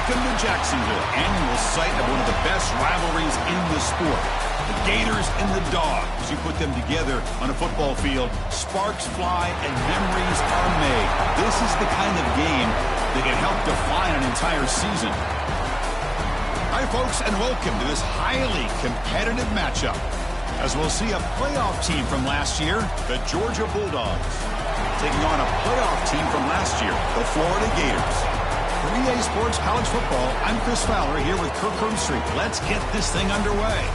Welcome to Jacksonville, annual site of one of the best rivalries in the sport. The Gators and the Dogs. You put them together on a football field, sparks fly and memories are made. This is the kind of game that can help define an entire season. Hi, folks, and welcome to this highly competitive matchup, as we'll see a playoff team from last year, the Georgia Bulldogs, taking on a playoff team from last year, the Florida Gators. For EA Sports College Football, I'm Chris Fowler here with Kirk Herbstreit. Let's get this thing underway.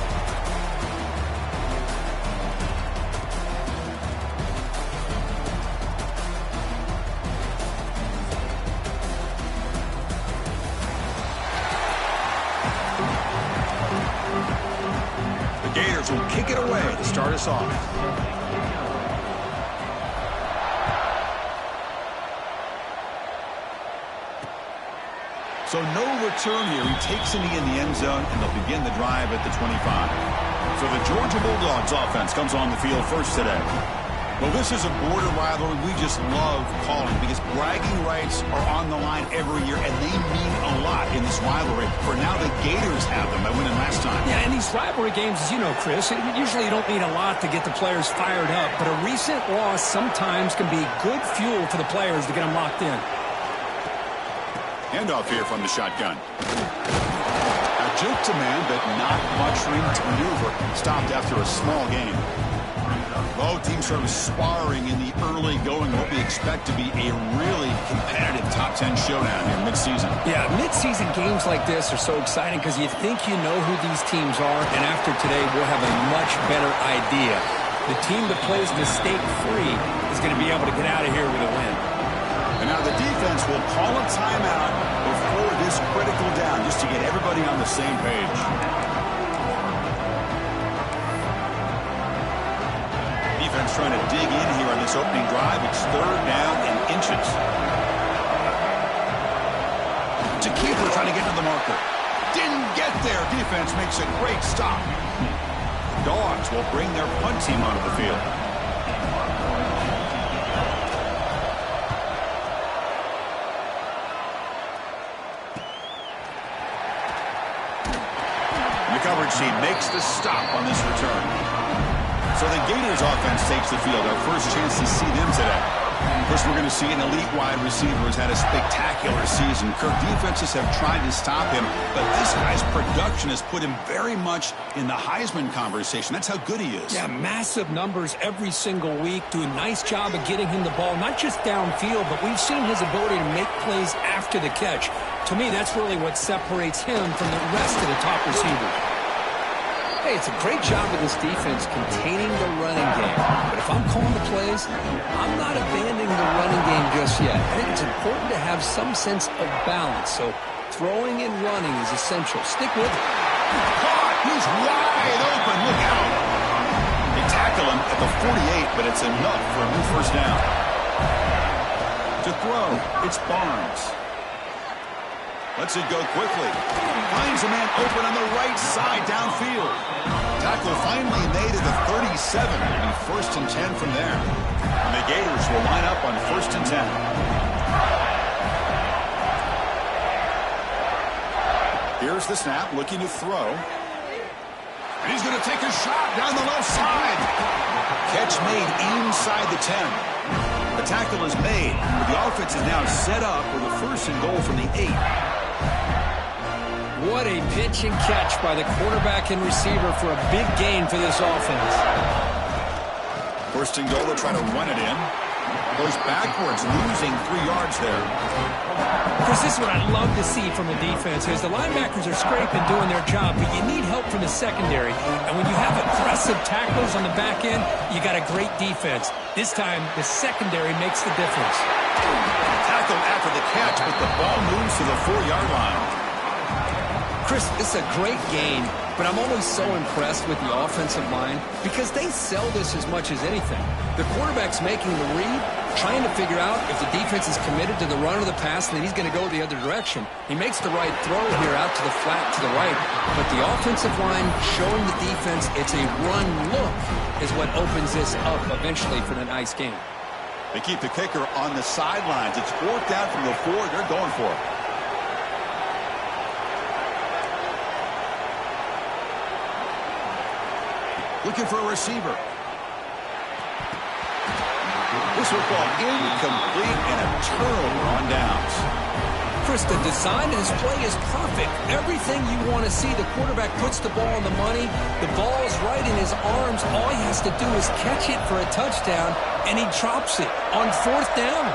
The Gators will kick it away to start us off. So no return here. He takes it in the end zone, and they'll begin the drive at the 25. So the Georgia Bulldogs offense comes on the field first today. Well, this is a border rivalry we just love calling because bragging rights are on the line every year, and they mean a lot in this rivalry. For now, the Gators have them by winning last time. Yeah, in these rivalry games, as you know, Chris, usually you don't need a lot to get the players fired up, but a recent loss sometimes can be good fuel for the players to get them locked in. Handoff here from the shotgun. A juke to man, but not much room to maneuver. Stopped after a small gain. Both teams sort of sparring in the early going. What we expect to be a really competitive top 10 showdown here midseason. Yeah, midseason games like this are so exciting because you think you know who these teams are, and after today we'll have a much better idea. The team that plays mistake-free is going to be able to get out of here with a win. And now the defense will call a timeout before this critical down just to get everybody on the same page. Defense trying to dig in here on this opening drive. It's third down and inches. To keeper trying to get to the marker. Didn't get there. Defense makes a great stop. Dogs will bring their punt team onto the field. Coverage team makes the stop on this return. So the Gators offense takes the field. Our first chance to see them today. First, we're going to see an elite wide receiver who's had a spectacular season. Kirk, defenses have tried to stop him, but this guy's production has put him very much in the Heisman conversation. That's how good he is. Yeah, massive numbers every single week. Do a nice job of getting him the ball, not just downfield, but we've seen his ability to make plays after the catch. To me, that's really what separates him from the rest of the top receivers. Hey, it's a great job of this defense containing the running game. But if I'm calling the plays, I'm not abandoning the running game just yet. I think it's important to have some sense of balance. So throwing and running is essential. Stick with it. Caught! He's wide open. Look out. They tackle him at the 48, but it's enough for a new first down. To throw, it's Barnes. Lets it go quickly. Finds a man open on the right side downfield. Tackle finally made at the 37. It'll be first and 10 from there. And the Gators will line up on first and 10. Here's the snap, looking to throw. And he's going to take a shot down the left side. Catch made inside the 10. The tackle is made. The offense is now set up with a first and goal from the 8. What a pitch and catch by the quarterback and receiver for a big gain for this offense. First and goal, they'll try to run it in. Goes backwards, losing 3 yards there. Chris, this is what I'd love to see from the defense is the linebackers are scraping, doing their job, but you need help from the secondary. And when you have aggressive tacklers on the back end, you got a great defense. This time, the secondary makes the difference. Tackle after the catch, but the ball moves to the 4-yard line. Chris, it's a great game, but I'm always so impressed with the offensive line because they sell this as much as anything. The quarterback's making the read, trying to figure out if the defense is committed to the run or the pass, and then he's going to go the other direction. He makes the right throw here out to the flat to the right, but the offensive line showing the defense it's a run look is what opens this up eventually for the nice game. They keep the kicker on the sidelines. It's 4th down from the 4. They're going for it. Looking for a receiver. This football incomplete and a turnover on downs. Chris, the design of his play is perfect. Everything you want to see. The quarterback puts the ball on the money. The ball is right in his arms. All he has to do is catch it for a touchdown, and he drops it on 4th down.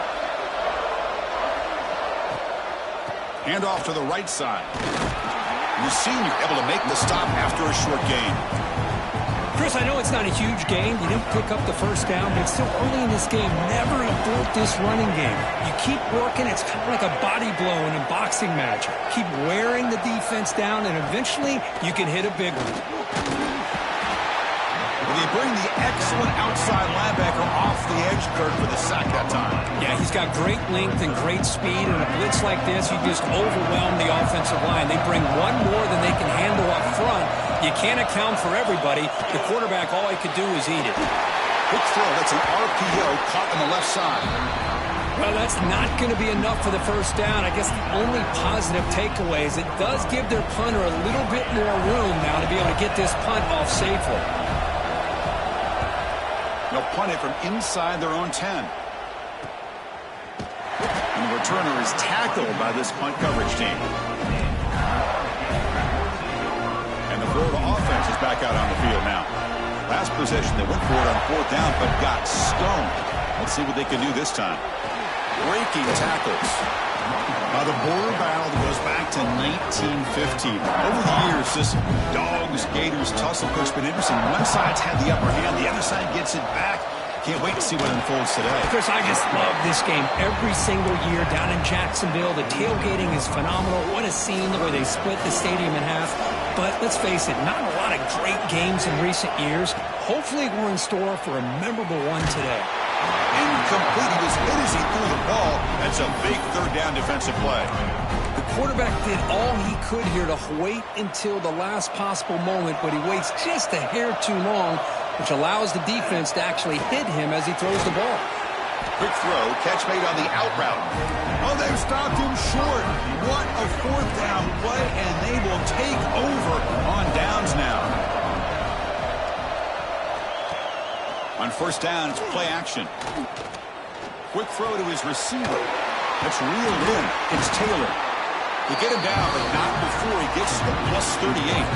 Hand off to the right side. The senior able to make the stop after a short gain. Chris, I know it's not a huge game. You didn't pick up the 1st down, but it's still early in this game. Never abort this running game. You keep working. It's kind of like a body blow in a boxing match. Keep wearing the defense down, and eventually you can hit a big one. They bring the excellent outside linebacker off the edge, Kirk, for the sack that time. Yeah, he's got great length and great speed, and a blitz like this, you just overwhelm the offensive line. They bring one more than they can handle up front. You can't account for everybody. The quarterback, all he could do is eat it. Quick throw, that's an RPO caught on the left side. Well, that's not going to be enough for the 1st down. I guess the only positive takeaway is it does give their punter a little bit more room now to be able to get this punt off safely. They'll punt it from inside their own 10. And the returner is tackled by this punt coverage team. And the Florida offense is back out on the field now. Last possession, they went for it on 4th down, but got stoned. Let's see what they can do this time. Breaking tackles. The border battle goes back to 1915. Over the years, this Dogs-Gators tussle has been interesting. One side's had the upper hand, the other side gets it back. Can't wait to see what unfolds today. Chris, I just love this game every single year down in Jacksonville. The tailgating is phenomenal. What a scene, the way they split the stadium in half. But let's face it, not a lot of great games in recent years. Hopefully we're in store for a memorable one today. Incomplete. He was hit as he threw the ball. That's a big 3rd down defensive play. The quarterback did all he could here to wait until the last possible moment, but he waits just a hair too long, which allows the defense to actually hit him as he throws the ball. Quick throw, catch made on the out route. Oh, they've stopped him short. What a 4th down play, and they will take over on downs now. On 1st down, it's play action. Quick throw to his receiver. That's reeled in. It's Taylor. They get him down, but not before he gets to the plus 38.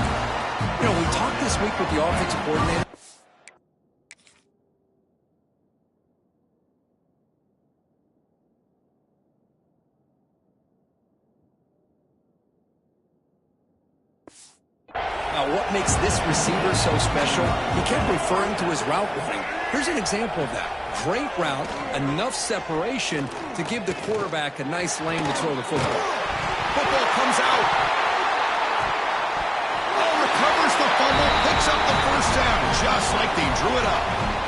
You know, we talked this week with the offensive coordinator. Now, what makes this receiver so special? He kept referring to his route running. Here's an example of that. Great route, enough separation to give the quarterback a nice lane to throw the football. Football comes out. Oh, recovers the fumble, picks up the 1st down, just like they drew it up.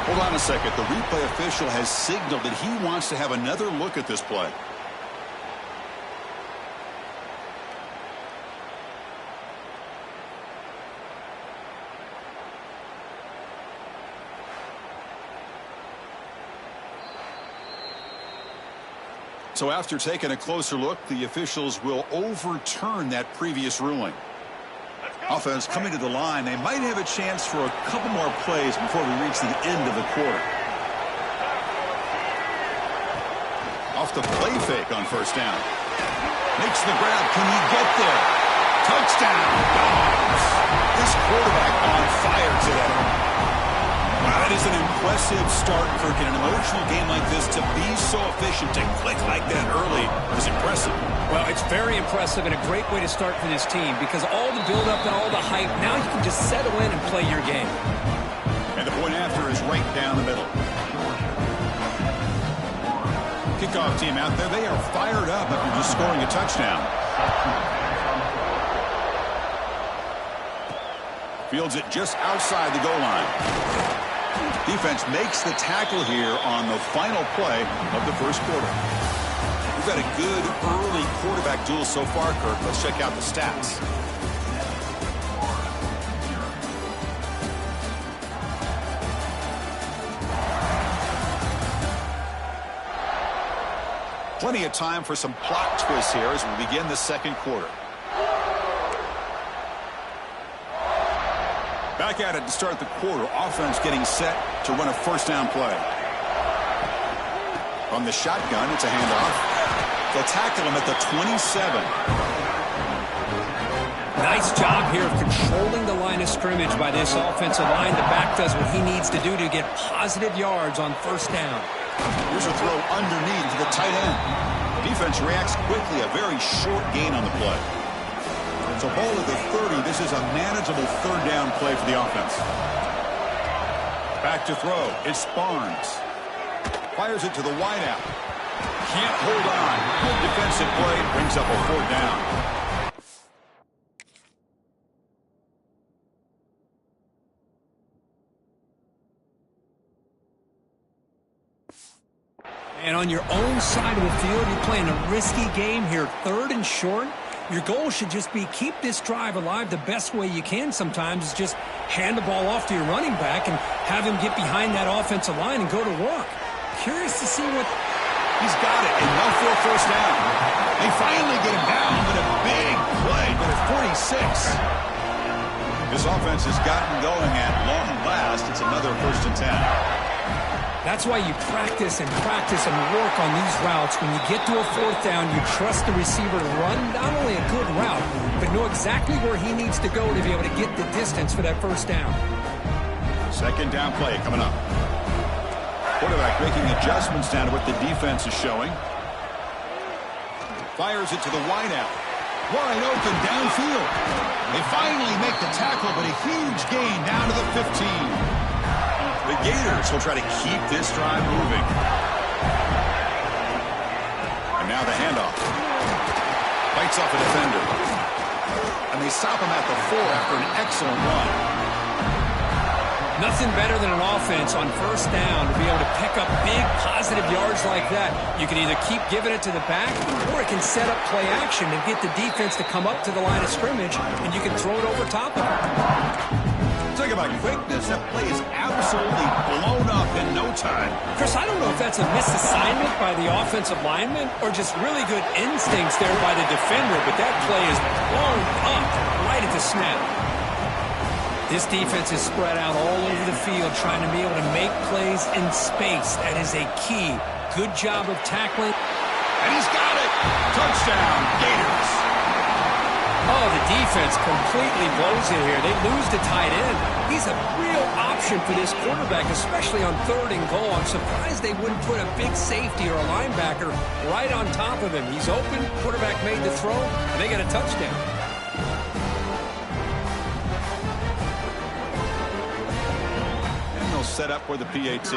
Hold on a second. The replay official has signaled that he wants to have another look at this play. So after taking a closer look, the officials will overturn that previous ruling. Offense coming to the line. They might have a chance for a couple more plays before we reach the end of the quarter. Off the play fake on 1st down. Makes the grab. Can he get there? Touchdown, Dogs. This quarterback on fire today. Wow, that is an impressive start, Kirk. In an emotional game like this, to be so efficient, to click like that early is impressive. Well, it's very impressive and a great way to start for this team because all the build-up and all the hype, now you can just settle in and play your game. And the point after is right down the middle. Kickoff team out there, they are fired up after just scoring a touchdown. Fields it just outside the goal line. Defense makes the tackle here on the final play of the 1st quarter. We've got a good early quarterback duel so far, Kirk. Let's check out the stats. Plenty of time for some plot twists here as we begin the 2nd quarter. Back Back at it to start the quarter. Offense getting set to run a first down play. From the shotgun, it's a handoff. They'll tackle him at the 27. Nice job here of controlling the line of scrimmage by this offensive line. The back does what he needs to do to get positive yards on first down. Here's a throw underneath to the tight end. Defense reacts quickly. A very short gain on the play. It's a ball at the 30. This is a manageable third down play for the offense. Back to throw. It's Barnes. Fires it to the wideout. Can't hold on. Good defensive play. Brings up a fourth down. And on your own side of the field, you're playing a risky game here. Third and short. Your goal should just be keep this drive alive the best way you can sometimes is just hand the ball off to your running back and have him get behind that offensive line and go to work. Curious to see what... He's got it, enough for a first down. They finally get him down, but a big play, but at 46. This offense has gotten going at long last. It's another first and 10. That's why you practice and work on these routes. When you get to a fourth down, you trust the receiver to run not only a good route, but know exactly where he needs to go to be able to get the distance for that first down. Second down play coming up. Quarterback making adjustments down to what the defense is showing. Fires it to the wideout. Wide open downfield. They finally make the tackle, but a huge gain down to the 15. The Gators will try to keep this drive moving. And now the handoff. Bites off a defender. And they stop him at the 4 after an excellent run. Nothing better than an offense on first down to be able to pick up big positive yards like that. You can either keep giving it to the back or it can set up play action and get the defense to come up to the line of scrimmage and you can throw it over top of it. Talk about quickness. That play is absolutely blown up in no time. Chris, I don't know if that's a misassignment by the offensive lineman or just really good instincts there by the defender, but that play is blown up right at the snap. This defense is spread out all over the field trying to be able to make plays in space. That is a key. Good job of tackling. And he's got it. Touchdown, Gators. Oh, the defense completely blows it here. They lose the tight end. He's a real option for this quarterback, especially on third and goal. I'm surprised they wouldn't put a big safety or a linebacker right on top of him. He's open. Quarterback made the throw, and they got a touchdown. And they'll set up for the PAT.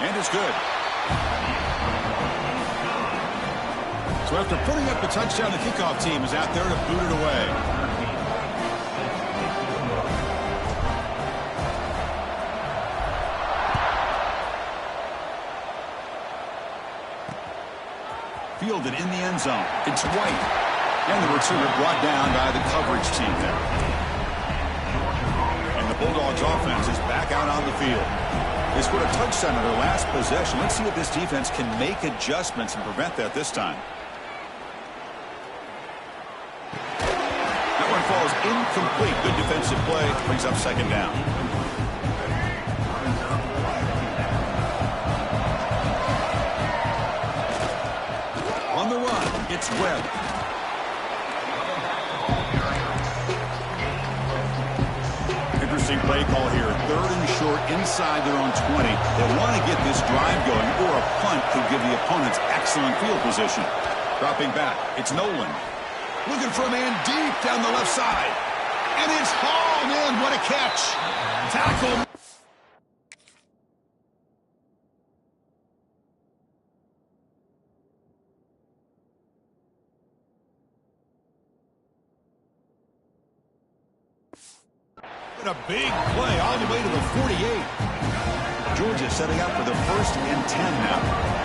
And it's good. So after putting up the touchdown, the kickoff team is out there to boot it away. Fielded in the end zone. It's White. And the receiver brought down by the coverage team there. And the Bulldogs offense is back out on the field. They scored a touchdown in their last possession. Let's see if this defense can make adjustments and prevent that this time. Falls incomplete. Good defensive play. Brings up second down. On the run, it's Webb. Interesting play call here. Third and short inside their own 20. They want to get this drive going, or a punt could give the opponents excellent field position. Dropping back, it's Nolan. Looking for a man deep down the left side. And it's hauled in. What a catch. Tackle. And a big play all the way to the 48. Georgia setting up for the 1st and 10 now.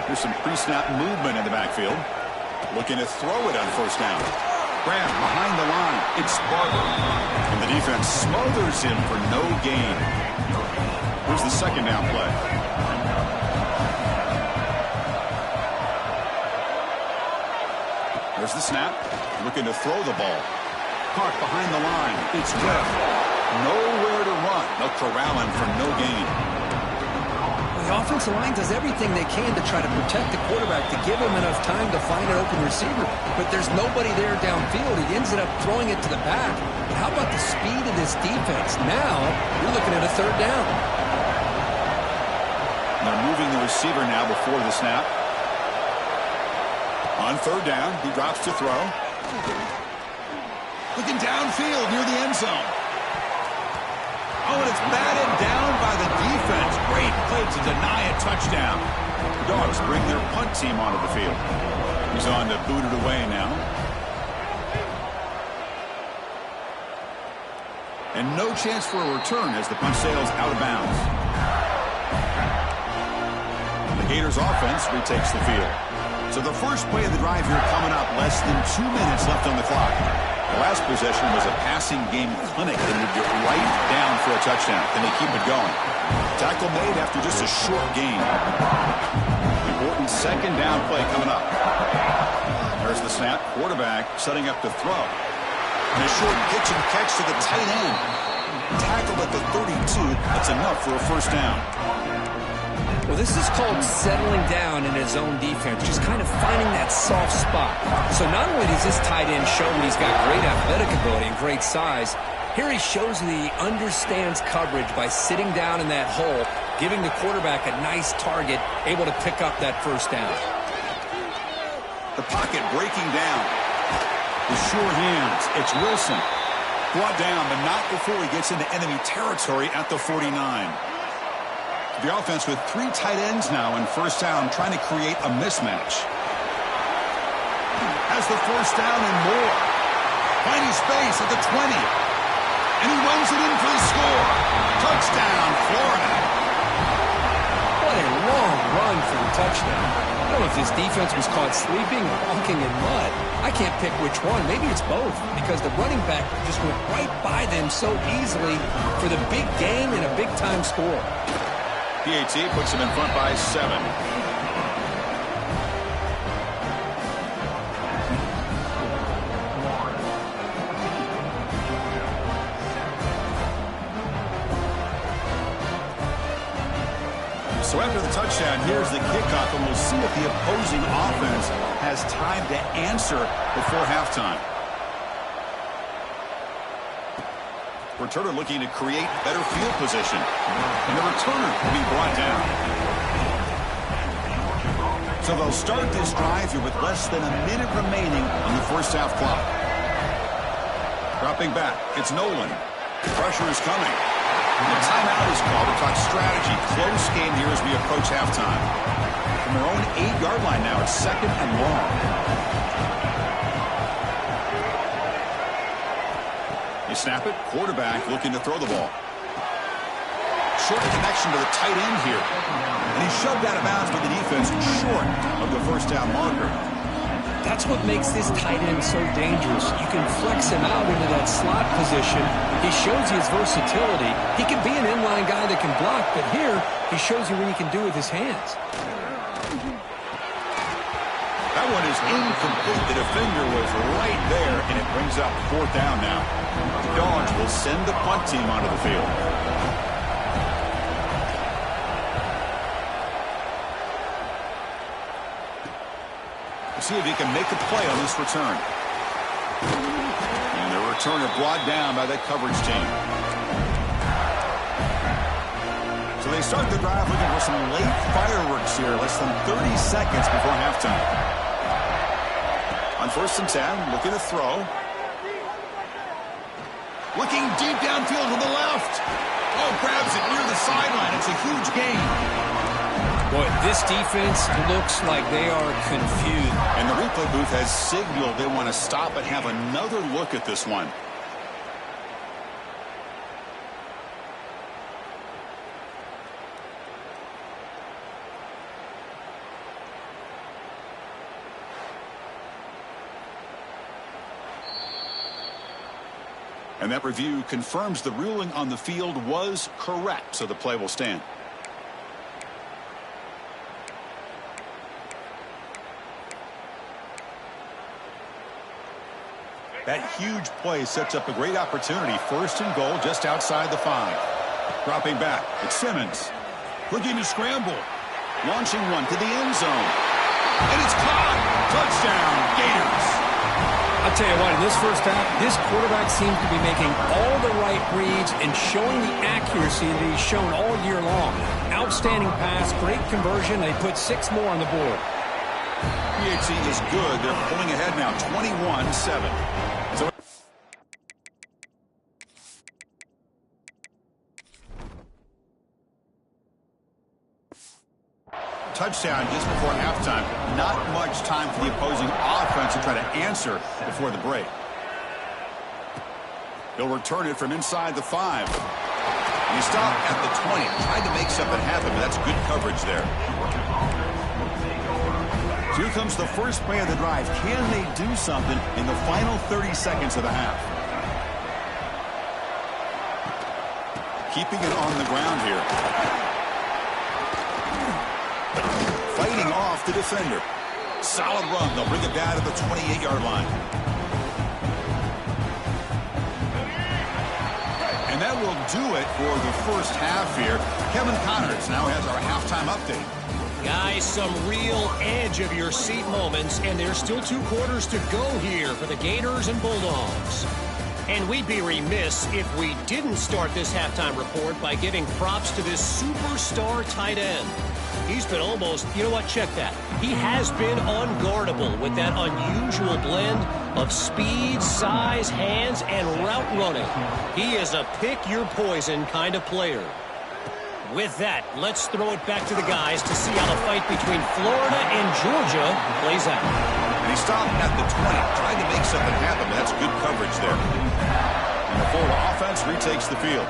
There's some pre-snap movement in the backfield. Looking to throw it on first down. Graham behind the line. It's Barber. And the defense smothers him for no gain. Here's the second down play. There's the snap. Looking to throw the ball. Caught behind the line. It's Webb. Nowhere to run. They'll corral him for no gain. The offensive line does everything they can to try to protect the quarterback to give him enough time to find an open receiver. But there's nobody there downfield. He ends up throwing it to the back. But how about the speed of this defense? Now you're looking at a third down. They're moving the receiver now before the snap. On third down, he drops to throw. Looking downfield near the end zone. Oh, and it's batted down by the defense. Great play to deny a touchdown. The Dogs bring their punt team onto the field. He's on to boot it away now. And no chance for a return as the punt sails out of bounds. The Gators offense retakes the field. So the first play of the drive here coming up, less than 2 minutes left on the clock. The last possession was a passing game clinic that would get right down for a touchdown. Can they keep it going? Tackle made after just a short gain. Important second down play coming up. There's the snap. Quarterback setting up to throw. And a short pitch and catch to the tight end. Tackled at the 32. That's enough for a first down. Well, this is called settling down in his own defense, just kind of finding that soft spot. So not only does this tight end show that he's got great athletic ability and great size, here he shows that he understands coverage by sitting down in that hole, giving the quarterback a nice target, able to pick up that first down. The pocket breaking down. The sure hands. It's Wilson. Brought down, but not before he gets into enemy territory at the 49. The offense with 3 tight ends now in first down, trying to create a mismatch. Has the first down and more. Finding space at the 20. And he runs it in for the score. Touchdown, Florida. What a long run for the touchdown. I don't know if this defense was caught sleeping or walking in mud. I can't pick which one. Maybe it's both, because the running back just went right by them so easily for the big gain and a big-time score. PAT puts him in front by 7. So after the touchdown, here's the kickoff, and we'll see if the opposing offense has time to answer before halftime. Returner looking to create better field position. And the returner will be brought down. So they'll start this drive here with less than a minute remaining on the first half clock. Dropping back, it's Nolan. Pressure is coming. And the timeout is called to talk strategy. Close game here as we approach halftime. From their own 8-yard line now, it's 2nd and long. They snap it. Quarterback looking to throw the ball. Short connection to the tight end here. And he's shoved out of bounds by the defense short of the first down marker. That's what makes this tight end so dangerous. You can flex him out into that slot position. He shows you his versatility. He can be an inline guy that can block, but here he shows you what he can do with his hands. That one is incomplete. The defender was right there, and it brings up 4th down now. The Dogs will send the punt team onto the field. We'll see if he can make a play on this return. And the returner brought down by that coverage team. So they start the drive looking for some late fireworks here, less than 30 seconds before halftime. On 1st and 10, looking to throw. Looking deep downfield to the left. Oh, grabs it near the sideline. It's a huge gain. Boy, this defense looks like they are confused. And the replay booth has signaled they want to stop and have another look at this one. And that review confirms the ruling on the field was correct, so the play will stand. That huge play sets up a great opportunity. First and goal just outside the 5. Dropping back, it's Simmons. Looking to scramble. Launching one to the end zone. And it's caught. Touchdown, Gators. I'll tell you what, in this first half, this quarterback seems to be making all the right reads and showing the accuracy that he's shown all year long. Outstanding pass, great conversion. They put 6 more on the board. PHC is good. They're pulling ahead now, 21-7. So touchdown just before halftime. Not much time for the opposing offense to try to answer before the break. He'll return it from inside the 5. And he stopped at the 20. Tried to make something happen, but that's good coverage there. So here comes the first play of the drive. Can they do something in the final 30 seconds of the half? Keeping it on the ground here. Fighting off the defender. Solid run. They'll bring it down to the 28-yard line. And that will do it for the first half here. Kevin Connors now has our halftime update. Guys, some real edge-of-your-seat moments, and there's still 2 quarters to go here for the Gators and Bulldogs. And we'd be remiss if we didn't start this halftime report by giving props to this superstar tight end. He's been almost, you know what, check that. He has been unguardable with that unusual blend of speed, size, hands, and route running. He is a pick-your-poison kind of player. With that, let's throw it back to the guys to see how the fight between Florida and Georgia plays out. And he stopped at the 20, tried to make something happen, but that's good coverage there. And the Florida offense retakes the field.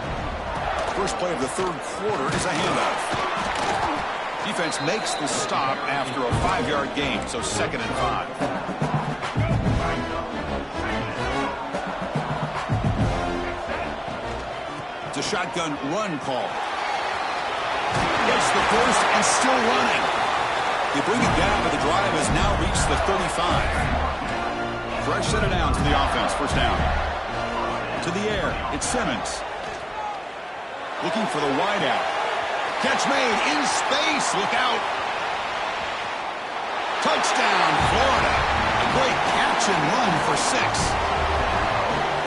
First play of the third quarter is a handoff. Defense makes the stop after a 5-yard gain, so 2nd and 5. It's a shotgun run call. Gets the first and still running. They bring it down, but the drive has now reached the 35. Fresh set of downs to the offense. First down. To the air. It's Simmons. Looking for the wideout. Catch made in space. Look out. Touchdown, Florida. A great catch and run for 6.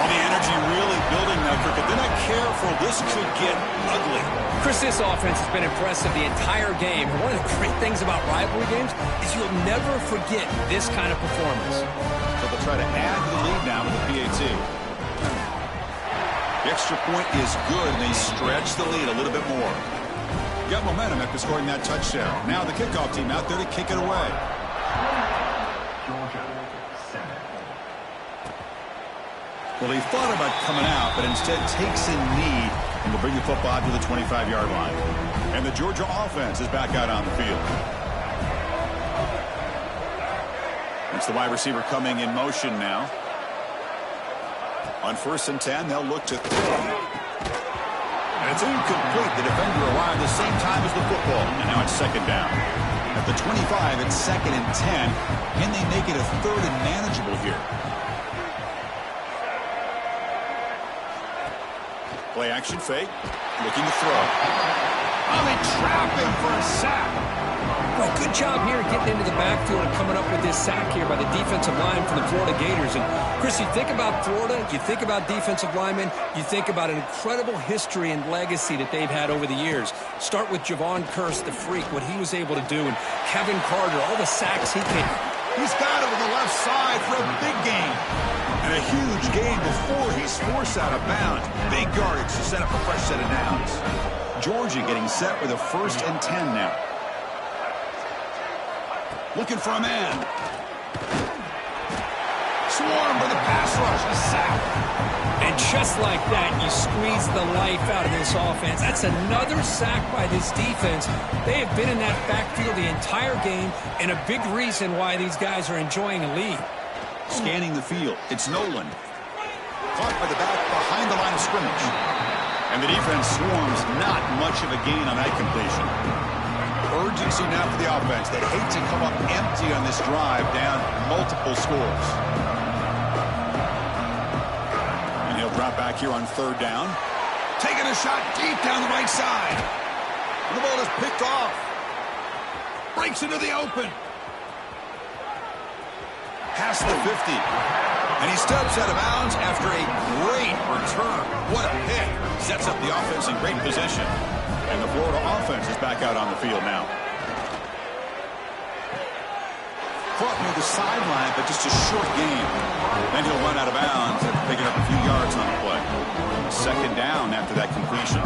Well, the energy really building now, Kirk. If they're not careful, this could get ugly. Chris, this offense has been impressive the entire game. And one of the great things about rivalry games is you'll never forget this kind of performance. So they'll try to add to the lead now with the PAT. The extra point is good, and they stretch the lead a little bit more. Got momentum after scoring that touchdown. Now the kickoff team out there to kick it away. Well, he thought about coming out, but instead takes a knee and will bring the football to the 25-yard line. And the Georgia offense is back out on the field. It's the wide receiver coming in motion now. On 1st and 10, they'll look to throw. And it's incomplete. The defender arrived the same time as the football. And now it's 2nd down. At the 25, it's 2nd and 10. Can they make it a 3rd and manageable here? Play action fake. Looking to throw. Oh, they trap him for a sack. Well, good job here getting into the backfield and coming up with this sack here by the defensive line for the Florida Gators. And, Chris, you think about Florida, you think about defensive linemen, you think about an incredible history and legacy that they've had over the years. Start with Javon Kearse, the freak, what he was able to do, and Kevin Carter, all the sacks he came. He's got it with the left side for a big gain. And a huge gain before he's forced out of bounds. Big yardage to set up a fresh set of downs. Georgia getting set with a 1st and 10 now. Looking for a man. Swarm with a pass rush. A sack. And just like that, you squeeze the life out of this offense. That's another sack by this defense. They have been in that backfield the entire game, and a big reason why these guys are enjoying a lead. Scanning the field. It's Nolan. Caught by the back behind the line of scrimmage. And the defense swarms. Not much of a gain on that completion. Urgency now for the offense. They hate to come up empty on this drive, down multiple scores. back here on third down. Taking a shot deep down the right side. And the ball is picked off. Breaks into the open. Past the 50. And he steps out of bounds after a great return. What a pick. Sets up the offense in great position. And the Florida offense is back out on the field now. Caught near the sideline, but just a short game. Then he'll run out of bounds after picking up a few yards on the play. Second down after that completion.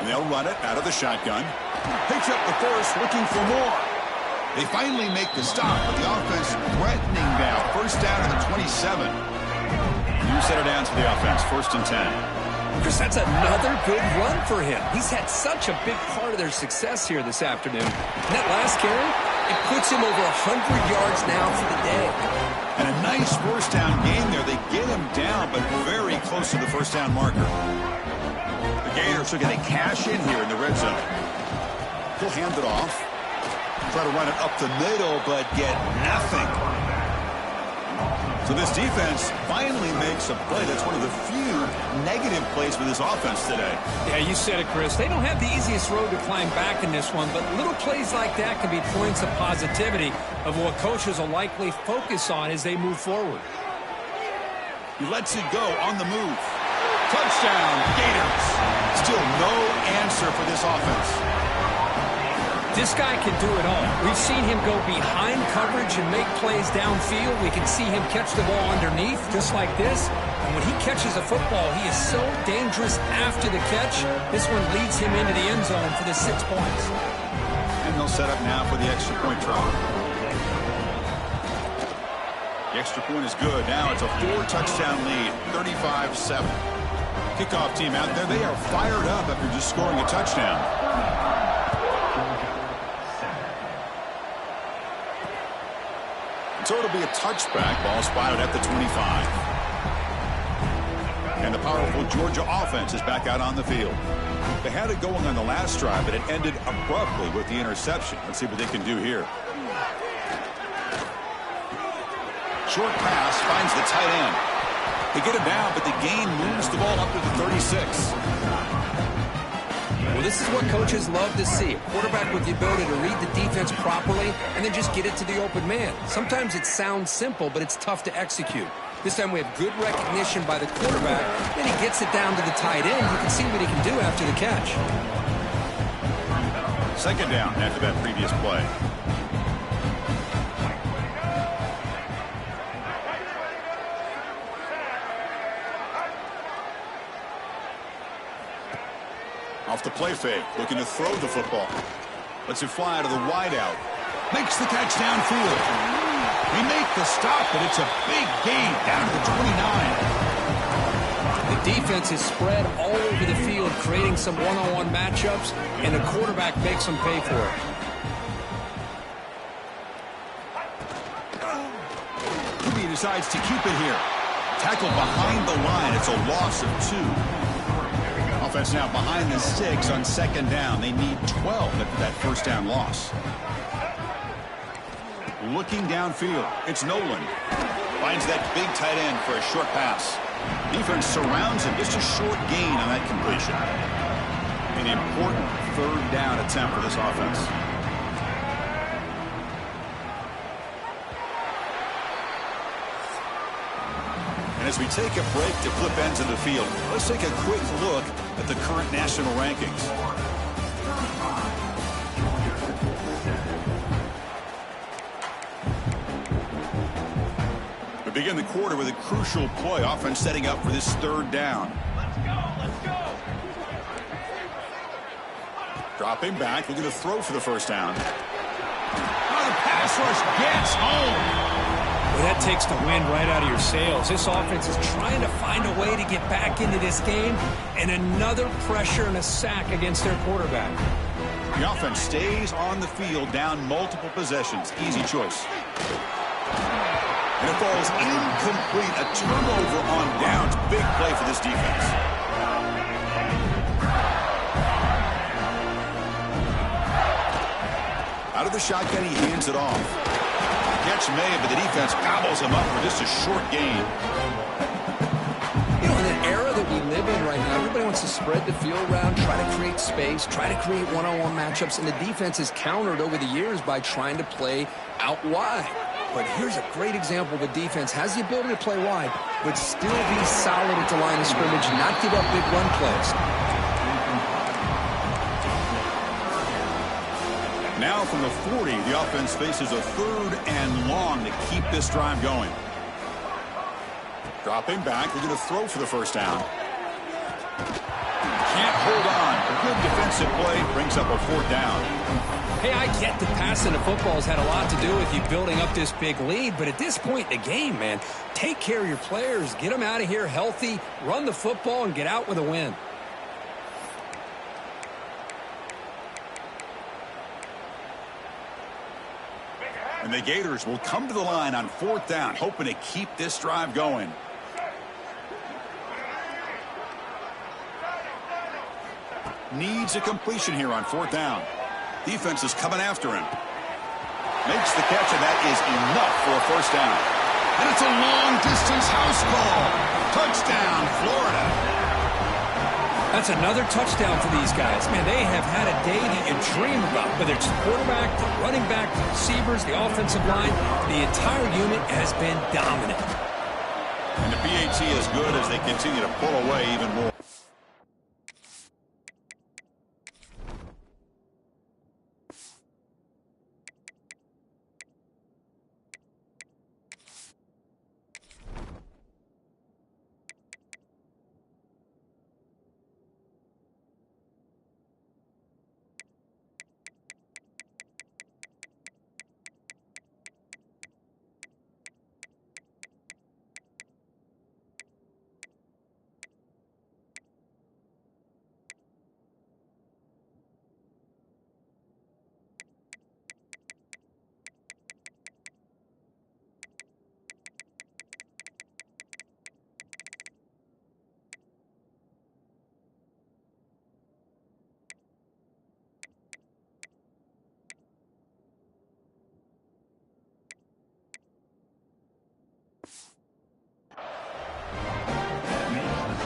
And they'll run it out of the shotgun. Picks up the first, looking for more. They finally make the stop, but the offense threatening now. First down to the 27. New set of downs for the offense. First and 10. Chris, that's another good run for him. He's had such a big part of their success here this afternoon. And that last carry, it puts him over 100 yards now for the day. And a nice first down game there. They get him down, but very close to the first down marker. The Gators are going to cash in here in the red zone. He'll hand it off. Try to run it up the middle, but get nothing. So this defense finally makes a play. That's one of the few negative plays for this offense today. Yeah, you said it, Chris. They don't have the easiest road to climb back in this one, but little plays like that can be points of positivity of what coaches will likely focus on as they move forward. He lets it go on the move. Touchdown, Gators. Still no answer for this offense. This guy can do it all. We've seen him go behind coverage and make plays downfield. We can see him catch the ball underneath, just like this. And when he catches a football, he is so dangerous after the catch. This one leads him into the end zone for the 6 points. And they'll set up now for the extra point try. The extra point is good. Now it's a 4-touchdown lead, 35-7. Kickoff team out there, they are fired up after just scoring a touchdown. So it'll be a touchback. Ball spotted at the 25. And the powerful Georgia offense is back out on the field. They had it going on the last drive, but it ended abruptly with the interception. Let's see what they can do here. Short pass finds the tight end. They get him down, but the gain moves the ball up to the 36. Well, this is what coaches love to see. A quarterback with the ability to read the defense properly and then just get it to the open man. Sometimes it sounds simple, but it's tough to execute. This time we have good recognition by the quarterback. Then he gets it down to the tight end. You can see what he can do after the catch. Second down after that previous play. Off the play fake, looking to throw the football. Lets it fly to the wideout. Makes the catch downfield. They make the stop, but it's a big gain down to the 29. The defense is spread all over the field, creating some one-on-one matchups, and the quarterback makes them pay for it. Kubi decides to keep it here. Tackle behind the line. It's a loss of 2. Offense now behind the 6 on second down. They need 12 after that first down loss. Looking downfield, it's Nolan. Finds that big tight end for a short pass. Defense surrounds him. Just a short gain on that completion. An important third down attempt for this offense. And as we take a break to flip ends of the field, let's take a quick look at the current national rankings. We begin the quarter with a crucial play. Offense setting up for this third down. Let's go. Dropping back, looking to throw for the first down. Oh, the pass rush gets home. Well, that takes the wind right out of your sails. This offense is trying to find a way to get back into this game, and another pressure and a sack against their quarterback. The offense stays on the field, down multiple possessions. Easy choice. And it falls incomplete. A turnover on downs. Big play for this defense. Out of the shotgun, he hands it off. Catch made, but the defense gobbles him up for just a short gain. You know, in an era that we live in right now, everybody wants to spread the field around, try to create space, try to create one-on-one matchups, and the defense is countered over the years by trying to play out wide. But here's a great example. The defense has the ability to play wide, but still be solid at the line of scrimmage, not give up big run plays. Now from the 40, the offense faces a 3rd and long to keep this drive going. Dropping back, they're going to throw for the first down. Can't hold on. A good defensive play brings up a 4th down. Hey, I get that passing the football has had a lot to do with you building up this big lead, but at this point in the game, man, take care of your players, get them out of here healthy, run the football, and get out with a win. And the Gators will come to the line on 4th down, hoping to keep this drive going. Needs a completion here on 4th down. Defense is coming after him. Makes the catch, and that is enough for a first down. And it's a long-distance house call. Touchdown, Florida. That's another touchdown for these guys. Man, they have had a day that you dream about. Whether it's the quarterback, the running back, the receivers, the offensive line, the entire unit has been dominant. And the PAT is good as they continue to pull away even more.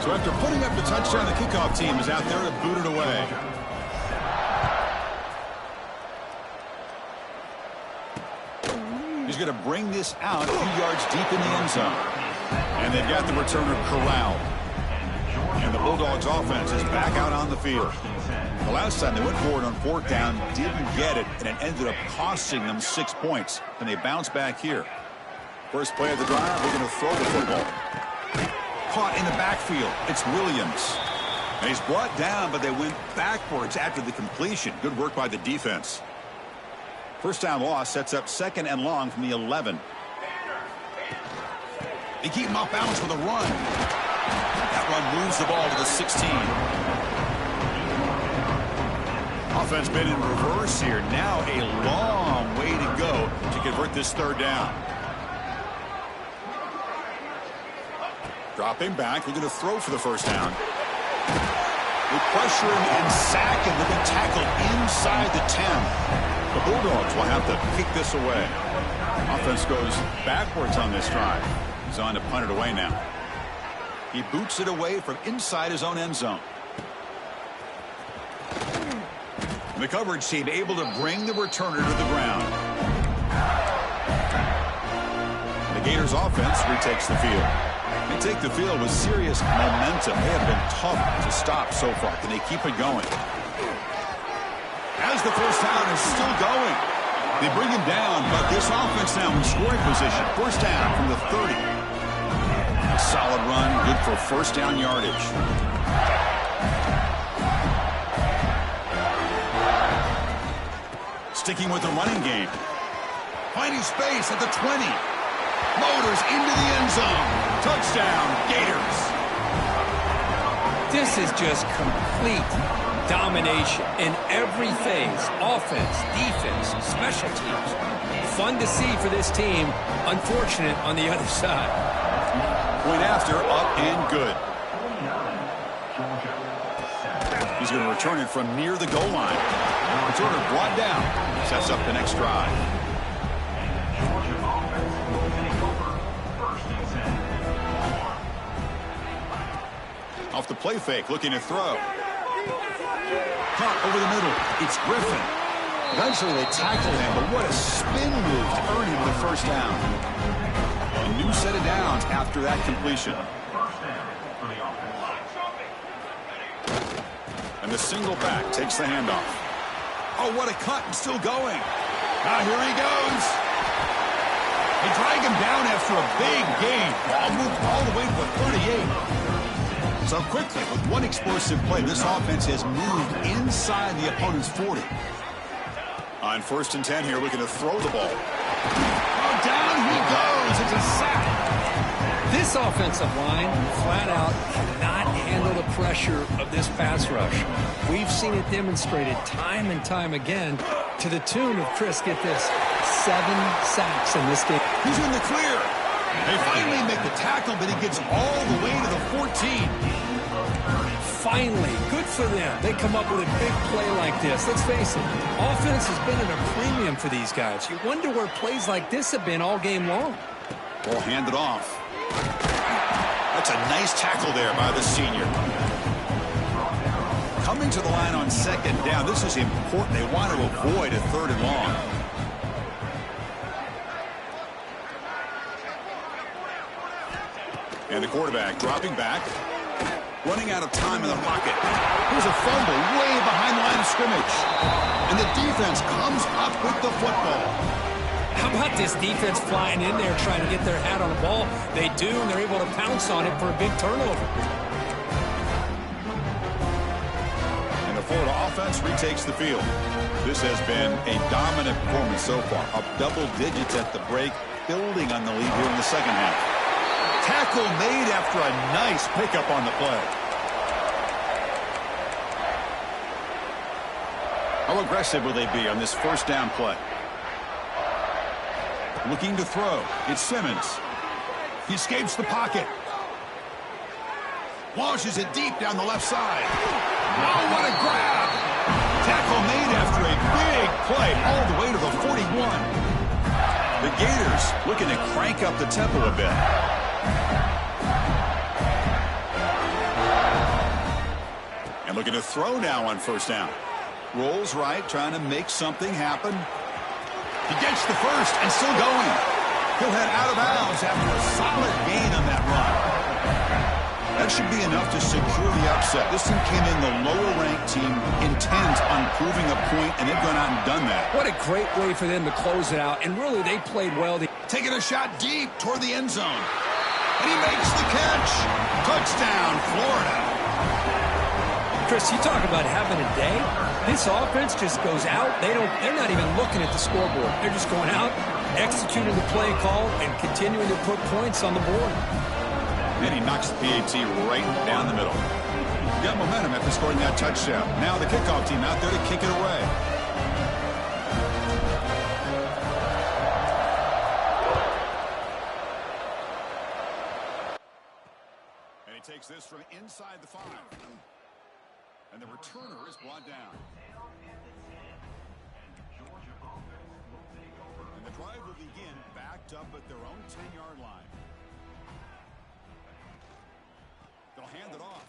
So after putting up the touchdown, the kickoff team is out there to boot it away. He's going to bring this out a few yards deep in the end zone. And they've got the returner corralled. And the Bulldogs offense is back out on the field. The last time they went forward on 4th down, didn't get it, and it ended up costing them 6 points. And they bounce back here. First play of the drive, they're going to throw the football. Caught in the backfield. It's Williams. And he's brought down, but they went backwards after the completion. Good work by the defense. First down loss sets up 2nd and long from the 11. They keep him off balance with a run. That run moves the ball to the 16. Offense been in reverse here. Now a long way to go to convert this 3rd down. Dropping back, they're going to throw for the first down. They pressure him and sack him. They'll be tackled inside the 10. The Bulldogs will have to kick this away. Offense goes backwards on this drive. He's on to punt it away now. He boots it away from inside his own end zone. And the coverage team able to bring the returner to the ground. And the Gators offense retakes the field. They take the field with serious momentum. They have been tough to stop so far. Can they keep it going? As the first down is still going. They bring him down, but this offense now in scoring position. First down from the 30. A solid run, good for first down yardage. Sticking with the running game. Finding space at the 20. Motors into the end zone. Touchdown, Gators. This is just complete domination in every phase. Offense, defense, special teams. Fun to see for this team. Unfortunate on the other side. Point after, up and good. He's going to return it from near the goal line. Returner brought down. Sets up the next drive. the play fake, looking to throw. Caught over the middle. It's Griffin. Eventually they tackle him, but what a spin move to earn him the first down. A new set of downs after that completion. And the single back takes the handoff. Oh, what a cut, and still going. Now here he goes. They drag him down after a big gain. Ball moved all the way to the 38. So quickly, with one explosive play, this offense has moved inside the opponent's 40. On 1st and 10 here, looking to throw the ball. Oh, down he goes. It's a sack. This offensive line, flat out, cannot handle the pressure of this pass rush. We've seen it demonstrated time and time again to the tune of, Chris, get this, 7 sacks in this game. He's in the clear. They finally make the tackle, but he gets all the way to the 14. Finally, good for them. They come up with a big play like this. Let's face it, offense has been at a premium for these guys. You wonder where plays like this have been all game long. Ball handed off. That's a nice tackle there by the senior. Coming to the line on 2nd down. This is important. They want to avoid a 3rd and long. And the quarterback dropping back. Running out of time in the pocket. Here's a fumble way behind the line of scrimmage. And the defense comes up with the football. How about this defense flying in there trying to get their hat on the ball? They do, and they're able to pounce on it for a big turnover. And the Florida offense retakes the field. This has been a dominant performance so far. Up double digits at the break, building on the lead here in the second half. Tackle made after a nice pickup on the play. How aggressive will they be on this 1st down play? Looking to throw. It's Simmons. He escapes the pocket. Launches it deep down the left side. Oh, what a grab. Tackle made after a big play all the way to the 41. The Gators looking to crank up the tempo a bit. And looking to throw now on 1st down. Rolls right, trying to make something happen. He gets the first and still going. He'll head out of bounds after a solid gain on that run. That should be enough to secure the upset. This team came in the lower-ranked team intent on proving a point, and they've gone out and done that. What a great way for them to close it out, and really they played well. Taking a shot deep toward the end zone. And he makes the catch. Touchdown, Florida. Chris, you talk about having a day. This offense just goes out. They're not even looking at the scoreboard. They're just going out, executing the play call, and continuing to put points on the board. And he knocks the PAT right down the middle. Got momentum after scoring that touchdown. Now the kickoff team out there to kick it away. And he takes this from inside the 5. And the returner is brought down. And the drive will begin backed up at their own 10-yard line. They'll hand it off.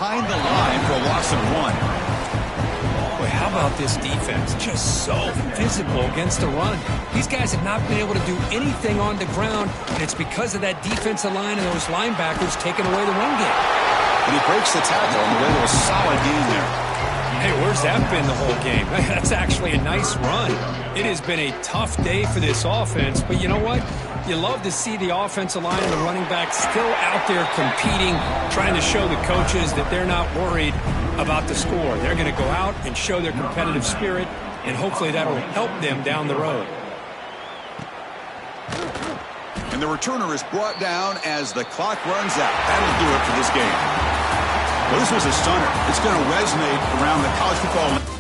Behind the line for a loss of 1. Boy, how about this defense? Just so physical against the run. These guys have not been able to do anything on the ground, and it's because of that defensive line and those linebackers taking away the run game. And he breaks the tackle on the way to a solid gain there. Hey, where's that been the whole game? That's actually a nice run. It has been a tough day for this offense, but you know what? You love to see the offensive line and the running back still out there competing, trying to show the coaches that they're not worried about the score. They're going to go out and show their competitive spirit, and hopefully that'll help them down the road. And the returner is brought down as the clock runs out. That'll do it for this game. Well, this was a stunner. It's going to resonate around the college football